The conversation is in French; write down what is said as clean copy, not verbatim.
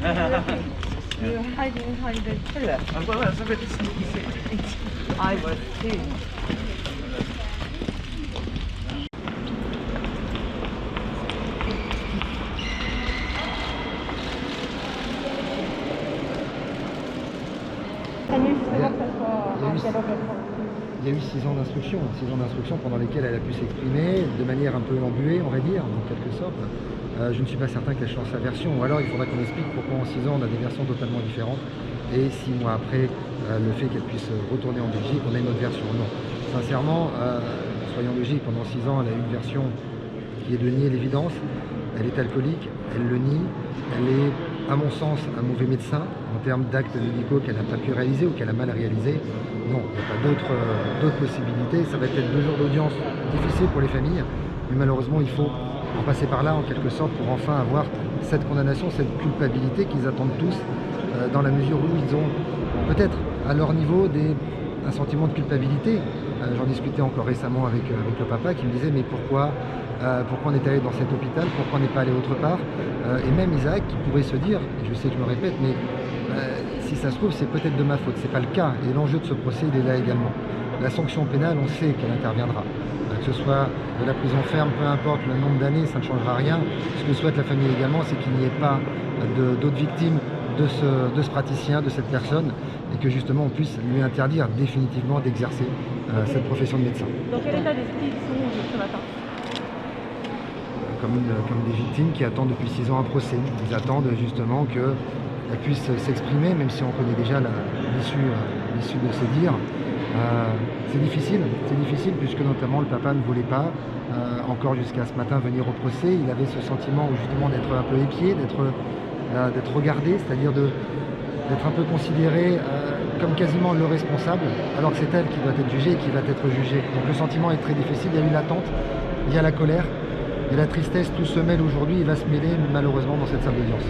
You're hiding behind the pillar. Well, that's a bit sneaky. I was too. Il y a eu 6 ans d'instruction pendant lesquels elle a pu s'exprimer de manière un peu embuée, on va dire, en quelque sorte. Je ne suis pas certain qu'elle change sa version, ou alors il faudra qu'on explique pourquoi en 6 ans on a des versions totalement différentes, et 6 mois après, le fait qu'elle puisse retourner en Belgique, on a une autre version. Non, sincèrement, soyons logiques, pendant 6 ans, elle a eu une version qui est de nier l'évidence. Elle est alcoolique, elle le nie, elle est, à mon sens, un mauvais médecin en termes d'actes médicaux qu'elle n'a pas pu réaliser ou qu'elle a mal réalisé. Non, il n'y a pas d'autres possibilités. Ça va être 2 jours d'audience difficiles pour les familles, mais malheureusement, il faut en passer par là, en quelque sorte, pour enfin avoir cette condamnation, cette culpabilité qu'ils attendent tous, dans la mesure où ils ont peut-être à leur niveau un sentiment de culpabilité. J'en discutais encore récemment avec le papa qui me disait mais pourquoi on est allé dans cet hôpital, pourquoi on n'est pas allé autre part, et même Isaac qui pourrait se dire, et je sais que je me répète, mais si ça se trouve c'est peut-être de ma faute, c'est pas le cas, et l'enjeu de ce procès il est là également. La sanction pénale, on sait qu'elle interviendra, que ce soit de la prison ferme, peu importe le nombre d'années, ça ne changera rien. Ce que souhaite la famille également, c'est qu'il n'y ait pas d'autres victimes de ce praticien, de cette personne, et que justement on puisse lui interdire définitivement d'exercer cette profession de médecin. Dans quel état d'esprit ils sont ce matin? Comme des victimes qui attendent depuis 6 ans un procès. Ils attendent justement qu'elles puissent s'exprimer, même si on connaît déjà l'issue de ces dires. C'est difficile puisque notamment le papa ne voulait pas, encore jusqu'à ce matin, venir au procès. Il avait ce sentiment justement d'être un peu épié, d'être regardé, c'est-à-dire d'être un peu considéré comme quasiment le responsable, alors que c'est elle qui doit être jugée et qui va être jugée. Donc le sentiment est très difficile, il y a eu l'attente, il y a la colère, il y a la tristesse, tout se mêle aujourd'hui, il va se mêler malheureusement dans cette salle d'audience.